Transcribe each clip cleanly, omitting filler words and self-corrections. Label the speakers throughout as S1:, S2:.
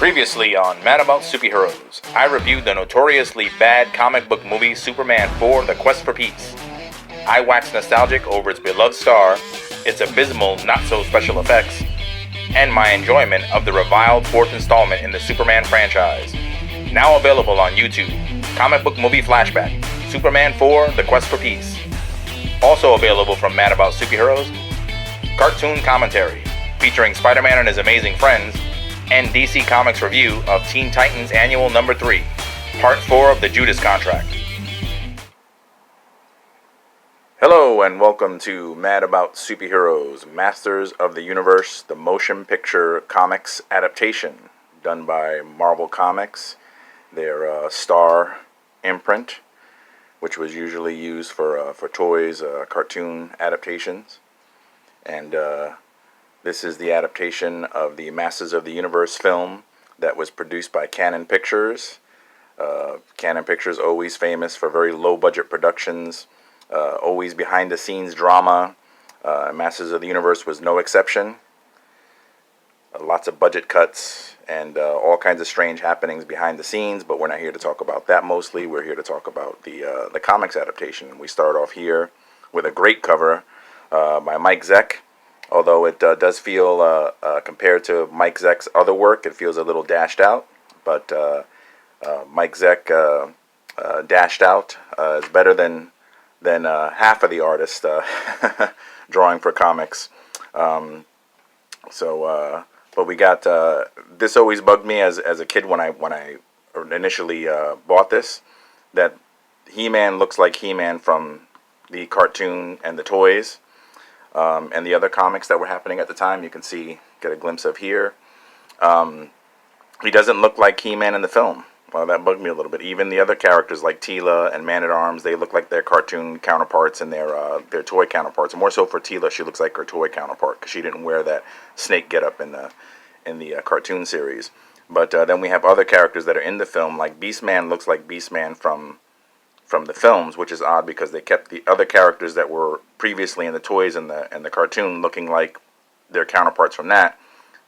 S1: Previously on Mad About Superheroes, I reviewed the notoriously bad comic book movie Superman 4: The Quest for Peace. I waxed nostalgic over its beloved star, its abysmal not-so-special effects, and my enjoyment of the reviled fourth installment in the Superman franchise. Now available on YouTube, Comic Book Movie Flashback, Superman 4: The Quest for Peace. Also available from Mad About Superheroes, Cartoon Commentary, featuring Spider-Man and his amazing friends, and DC Comics review of Teen Titans Annual Number 3, Part 4 of the Judas Contract. Hello and welcome to Mad About Superheroes, Masters of the Universe, the motion picture comics adaptation done by Marvel Comics, their Star imprint, which was usually used for toys, cartoon adaptations. And this is the adaptation of the Masters of the Universe film that was produced by Canon Pictures. Canon Pictures, always famous for very low-budget productions, always behind-the-scenes drama. Masters of the Universe was no exception. Lots of budget cuts and all kinds of strange happenings behind the scenes, but we're not here to talk about that mostly. We're here to talk about the comics adaptation. We start off here with a great cover by Mike Zeck. Although it does feel, compared to Mike Zeck's other work, it feels a little dashed out. But Mike Zeck dashed out is better than half of the artist drawing for comics. But we got this always bugged me as a kid when I initially bought this, that He-Man looks like He-Man from the cartoon and the toys. And the other comics that were happening at the time, you can get a glimpse of here. He doesn't look like He-Man in the film. Well, that bugged me a little bit. Even the other characters like Teela and Man-at-Arms, they look like their cartoon counterparts and their toy counterparts. More so for Teela, she looks like her toy counterpart because she didn't wear that snake getup in the cartoon series. But then we have other characters that are in the film, like Beastman looks like Beastman from the films, which is odd because they kept the other characters that were previously in the toys and the cartoon looking like their counterparts from that.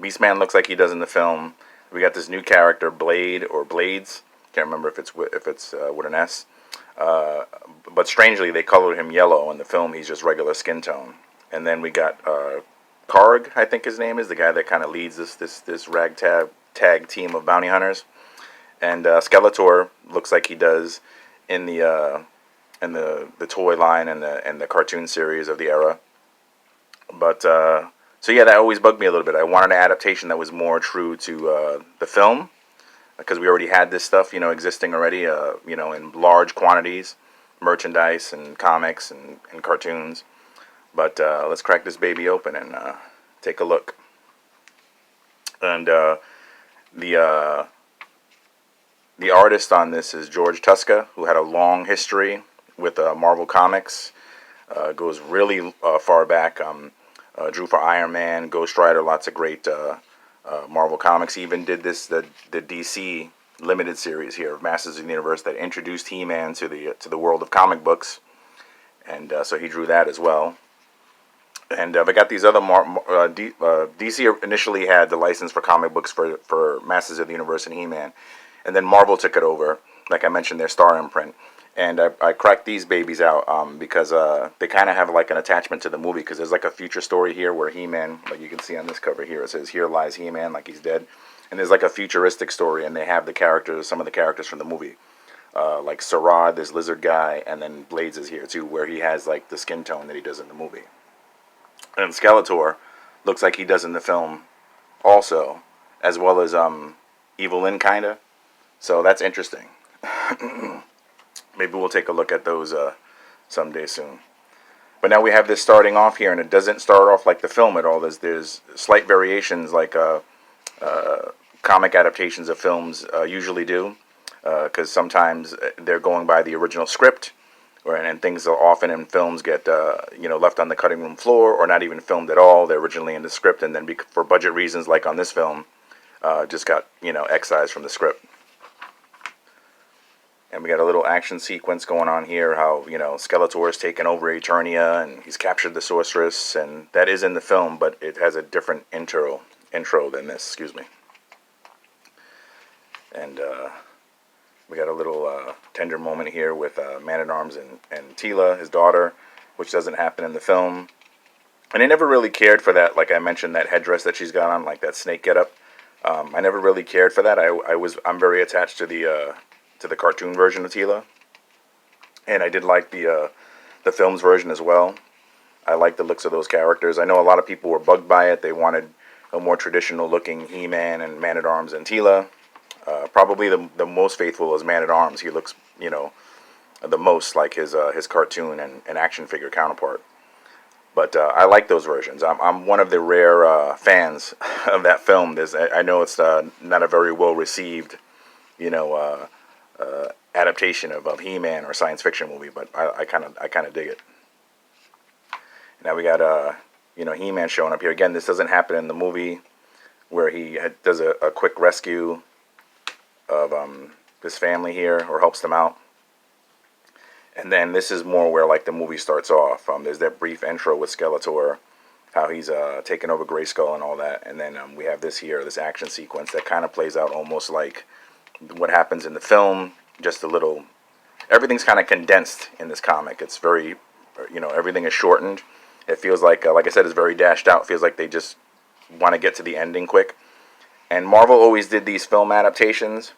S1: Beastman looks like he does in the film. We got this new character, Blade or Blades. Can't remember if it's with an S. But strangely, they colored him yellow in the film. He's just regular skin tone. And then we got Karg, I think his name is, the guy that kind of leads this ragtag team of bounty hunters. And Skeletor looks like he does in the toy line and the cartoon series of the era. But so yeah, that always bugged me a little bit. I wanted an adaptation that was more true to the film, because we already had this stuff, existing already, in large quantities, merchandise and comics and cartoons. But let's crack this baby open and take a look. And the artist on this is George Tuska, who had a long history with Marvel Comics. Goes really far back. Drew for Iron Man, Ghost Rider, lots of great Marvel Comics. He even did the DC limited series here of Masters of the Universe that introduced He-Man to the world of comic books, and so he drew that as well. And we got these other DC initially had the license for comic books for Masters of the Universe and He-Man. And then Marvel took it over, like I mentioned, their Star imprint. And I cracked these babies out because they kind of have like an attachment to the movie, because there's like a future story here where He-Man, like you can see on this cover here, it says, "Here lies He-Man," like he's dead. And there's like a futuristic story, and they have some of the characters from the movie. Like Sarad, this lizard guy, and then Blades is here too, where he has like the skin tone that he does in the movie. And Skeletor looks like he does in the film also, as well as Evelyn, kinda. So that's interesting. Maybe we'll take a look at those someday soon. But now we have this starting off here, and it doesn't start off like the film at all. There's slight variations like comic adaptations of films usually do, because sometimes they're going by the original script, and things often in films get left on the cutting room floor or not even filmed at all. They're originally in the script, and then for budget reasons, like on this film, just got excised from the script. And we got a little action sequence going on here, how, Skeletor has taken over Eternia, and he's captured the Sorceress, and that is in the film, but it has a different intro than this, excuse me. And we got a little tender moment here with Man-at-Arms and Tila, his daughter, which doesn't happen in the film. And I never really cared for that, like I mentioned, that headdress that she's got on, like that snake getup. I never really cared for that. I'm very attached to the cartoon version of Tila, and I did like the film's version as well. I like the looks of those characters. I know a lot of people were bugged by it. They wanted a more traditional looking He-Man and Man-at-Arms and Tila. Probably the most faithful is Man-at-Arms. He looks, the most like his cartoon and action figure counterpart. But I like those versions. I'm one of the rare fans of that film. I know it's not a very well received, you know, adaptation of He-Man or science fiction movie, but I kind of dig it. Now we got He-Man showing up here again. This doesn't happen in the movie, where he does a quick rescue of his family here, or helps them out. And then this is more where like the movie starts off. There's that brief intro with Skeletor, how he's taken over Grayskull and all that. And then we have this here, this action sequence that kind of plays out almost like what happens in the film. Just a little, everything's kind of condensed in this comic. It's very, everything is shortened. It feels like I said, it's very dashed out. It feels like they just want to get to the ending quick. And Marvel always did these film adaptations,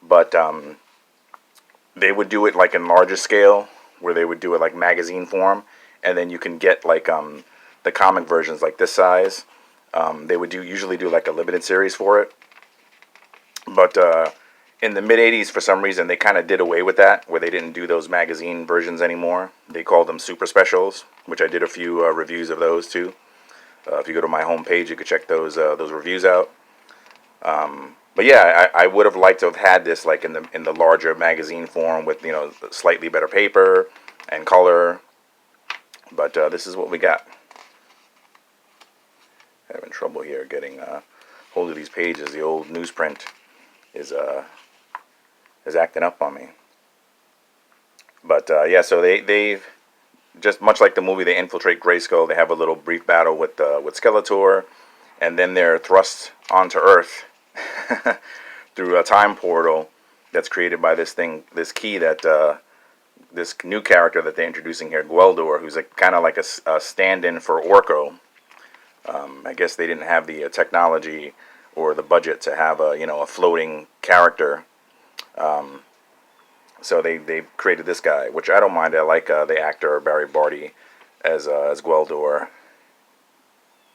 S1: but they would do it like in larger scale, where they would do it like magazine form, and then you can get like the comic versions like this size. They would usually do like a limited series for it, but in the mid '80s, for some reason, they kind of did away with that, where they didn't do those magazine versions anymore. They called them super specials, which I did a few reviews of those too. If you go to my homepage, you could check those reviews out. But yeah, I would have liked to have had this like in the larger magazine form with slightly better paper and color. But this is what we got. Having trouble here getting hold of these pages. The old newsprint is acting up on me. But yeah, so they just much like the movie, they infiltrate Grayskull. They have a little brief battle with Skeletor, and then they're thrust onto Earth through a time portal that's created by this key that this new character that they're introducing here, Gweldor, who's kind of like a stand-in for Orko. I guess they didn't have the technology or the budget to have a floating character. So they created this guy, which I don't mind. I like the actor Barry Barty as Gweldor.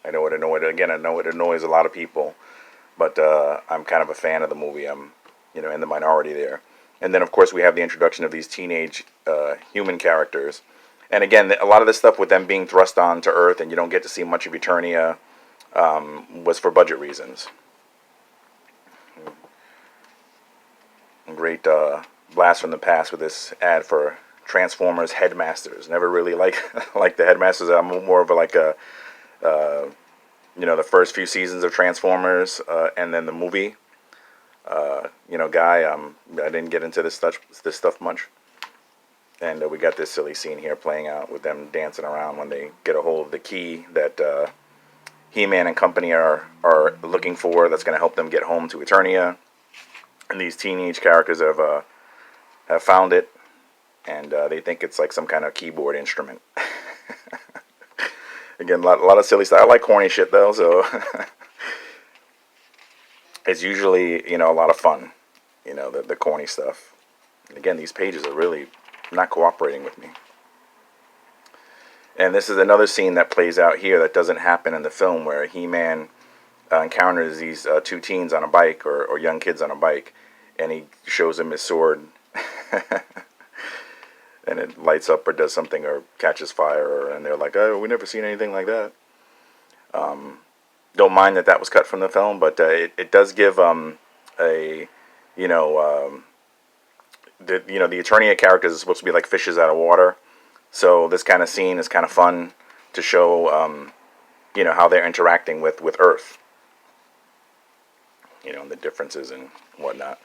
S1: I know it annoys a lot of people, but I'm kind of a fan of the movie. I'm in the minority there. And then of course we have the introduction of these teenage human characters. And again, a lot of this stuff with them being thrust onto Earth and you don't get to see much of Eternia was for budget reasons. Great blast from the past with this ad for Transformers Headmasters. Never really like the Headmasters. I'm more of like a the first few seasons of Transformers and then the movie guy. I didn't get into this stuff much. And we got this silly scene here playing out with them dancing around when they get a hold of the key that He-Man and company are looking for. That's going to help them get home to Eternia. And these teenage characters have found it, and they think it's like some kind of keyboard instrument. Again, a lot of silly stuff. I like corny shit though, so it's usually a lot of fun. The corny stuff. And again, these pages are really not cooperating with me. And this is another scene that plays out here that doesn't happen in the film, where He-Man encounters these two teens on a bike, or young kids on a bike, and he shows them his sword, and it lights up or does something or catches fire, and they're like, "Oh, we never seen anything like that." Don't mind that was cut from the film, but it does give the Eternia characters are supposed to be like fishes out of water. So this kind of scene is kind of fun to show, how they're interacting with Earth. And the differences and whatnot.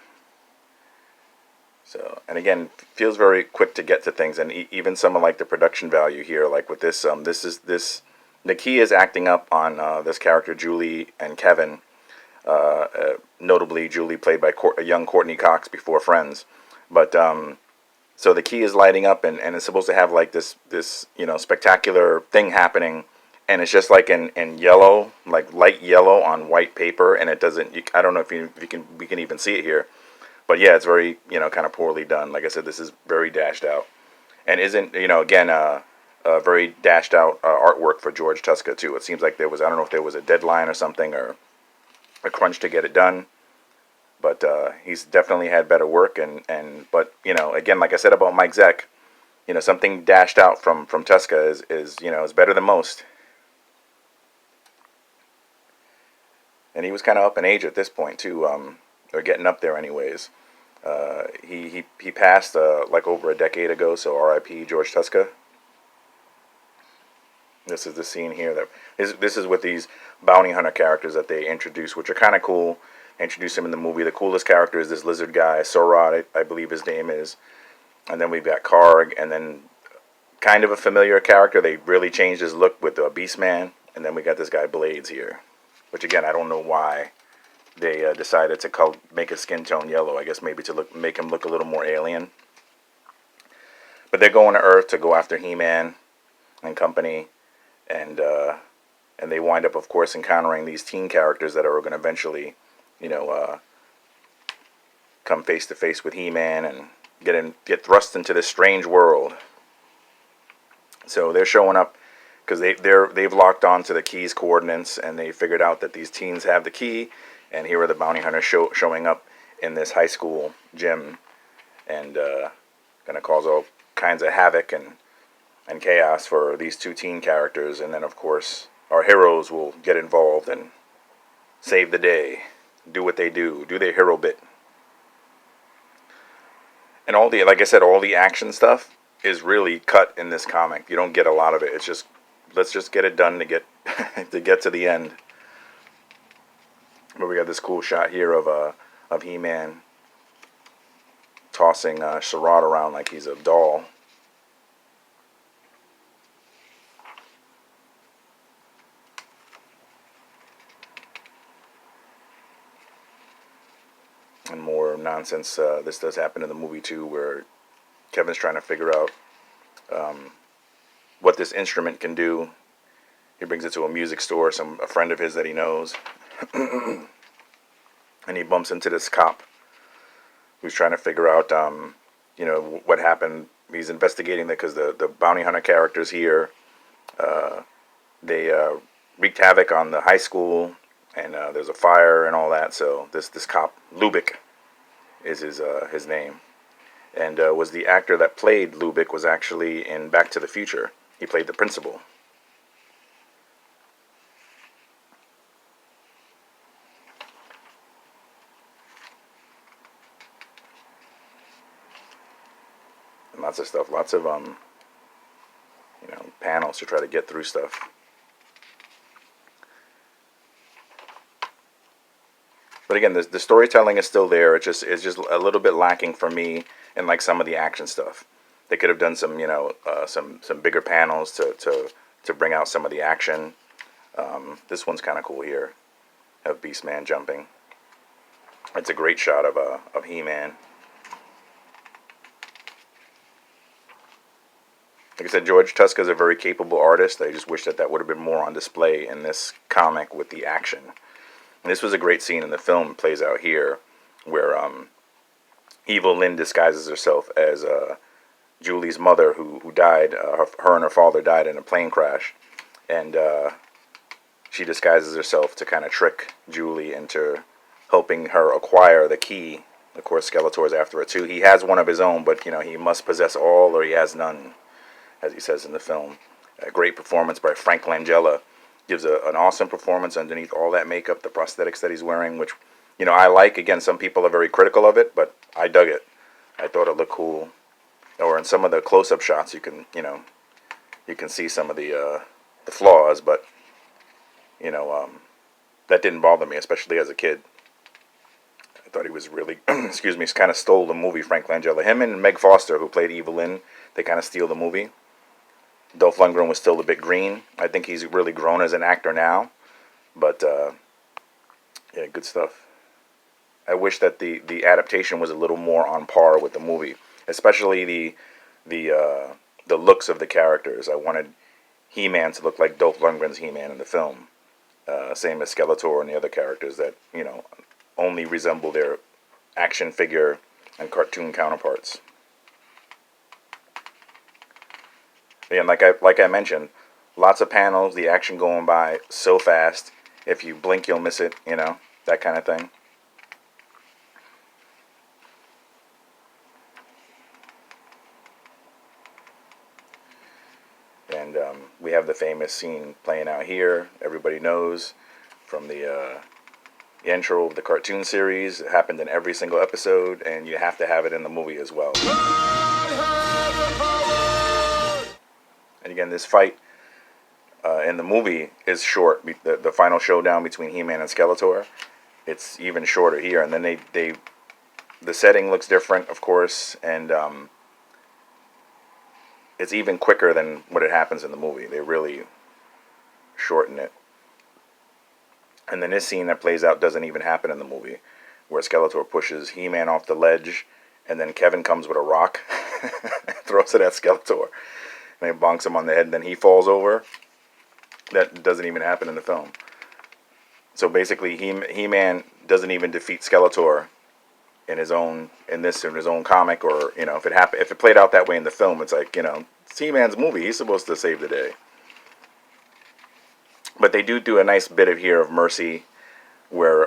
S1: So, and again, feels very quick to get to things, and even some of like the production value here, like with this, the key is acting up on this character Julie and Kevin, notably Julie played by a young Courtney Cox before Friends. But so the key is lighting up, and it's supposed to have like this spectacular thing happening, and it's just like in yellow, like light yellow on white paper, and it doesn't. I don't know if you can we can even see it here, but yeah, it's very kind of poorly done. Like I said, this is very dashed out, and isn't again very dashed out artwork for George Tuska too. It seems like there was, I don't know if there was a deadline or something, or a crunch to get it done. But he's definitely had better work, but again, like I said about Mike Zeck, something dashed out from Tuska is better than most. And he was kind of up in age at this point too, or getting up there anyways. He passed like over a decade ago, so R.I.P. George Tuska. This is the scene here this is with these bounty hunter characters that they introduce, which are kind of cool. Introduce him in the movie. The coolest character is this lizard guy, Sorod, I believe his name is. And then we've got Karg, and then kind of a familiar character. They really changed his look with Beastman. And then we got this guy Blades here, which again, I don't know why they decided to make his skin tone yellow. I guess maybe to make him look a little more alien. But they're going to Earth to go after He-Man and company, and they wind up, of course, encountering these teen characters that are going to eventually, come face to face with He-Man and get thrust into this strange world. So they're showing up because they've locked on to the key's coordinates, and they figured out that these teens have the key, and here are the bounty hunters showing up in this high school gym, and gonna cause all kinds of havoc and chaos for these two teen characters. And then of course our heroes will get involved and save the day, do what they do their hero bit. And like I said, all the action stuff is really cut in this comic. You don't get a lot of it. It's just, let's just get it done to get to the end. But we got this cool shot here of He-Man tossing Sherrod around like he's a doll. And more nonsense. This does happen in the movie too, where Kevin's trying to figure out what this instrument can do. He brings it to a music store, a friend of his that he knows, and he bumps into this cop who's trying to figure out, what happened. He's investigating it because the bounty hunter characters here, they wreaked havoc on the high school, and there's a fire and all that. So this cop, Lubick, is his name, and was the actor that played Lubick was actually in Back to the Future. He played the principal. And lots of stuff, lots of panels to try to get through stuff. But again, the storytelling is still there. It's just a little bit lacking for me in like some of the action stuff. They could have done some some bigger panels to bring out some of the action. This one's kind of cool here, of Beastman jumping. It's a great shot of He-Man. Like I said, George Tuska is a very capable artist. I just wish that would have been more on display in this comic with the action. And this was a great scene in the film. It plays out here, where Evil Lynn disguises herself as Julie's mother, who died. Her and her father died in a plane crash, and she disguises herself to kind of trick Julie into helping her acquire the key. Of course, Skeletor's after it too. He has one of his own, but he must possess all, or he has none, as he says in the film. A great performance by Frank Langella. Gives an awesome performance underneath all that makeup, the prosthetics that he's wearing, which, I like. Again, some people are very critical of it, but I dug it. I thought it looked cool. Or in some of the close-up shots, you can see some of the flaws, but, that didn't bother me, especially as a kid. I thought he was really, excuse me, kind of stole the movie, Frank Langella. Him and Meg Foster, who played Evil Lynn, they kind of steal the movie. Dolph Lundgren was still a bit green. I think he's really grown as an actor now. But, yeah, good stuff. I wish that the adaptation was a little more on par with the movie, especially the looks of the characters. I wanted He-Man to look like Dolph Lundgren's He-Man in the film, same as Skeletor and the other characters that only resemble their action figure and cartoon counterparts. And like I mentioned, lots of panels, the action going by so fast. If you blink, you'll miss it. That kind of thing. And we have the famous scene playing out here. Everybody knows from the intro of the cartoon series. It happened in every single episode, and you have to have it in the movie as well. And again, this fight in the movie is short. The final showdown between He-Man and Skeletor, it's even shorter here. And then the setting looks different, of course, and it's even quicker than what it happens in the movie. They really shorten it. And then this scene that plays out doesn't even happen in the movie, where Skeletor pushes He-Man off the ledge, and then Kevin comes with a rock, throws it at Skeletor, and he bonks him on the head, and then he falls over. That doesn't even happen in the film. So basically, He-Man doesn't even defeat Skeletor in his own comic, or if it played out that way in the film, it's like it's He-Man's movie. He's supposed to save the day. But they do a nice bit of here of mercy, where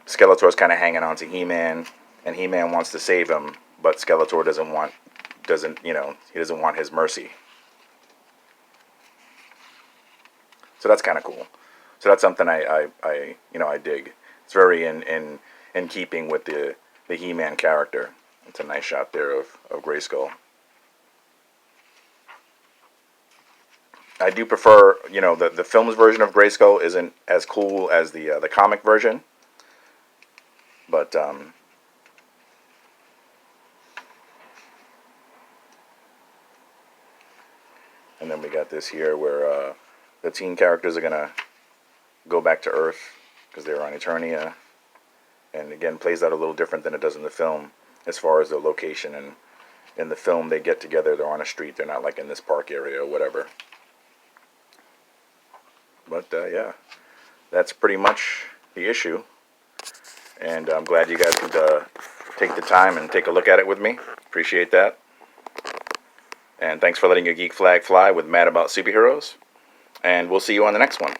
S1: Skeletor's kind of hanging on to He-Man, and He-Man wants to save him, but Skeletor doesn't want his mercy. So that's kind of cool. So that's something I dig. It's very in keeping with the He-Man character. It's a nice shot there of Grayskull. I do prefer, the film's version of Grayskull isn't as cool as the comic version, but and then we got this here where the teen characters are gonna go back to Earth because they're on Eternia, and again plays out a little different than it does in the film as far as the location. And in the film, they get together, they're on a street, they're not like in this park area or whatever. But yeah, that's pretty much the issue, and I'm glad you guys could take the time and take a look at it with me. Appreciate that. And thanks for letting your geek flag fly with Mad About Superheroes. And we'll see you on the next one.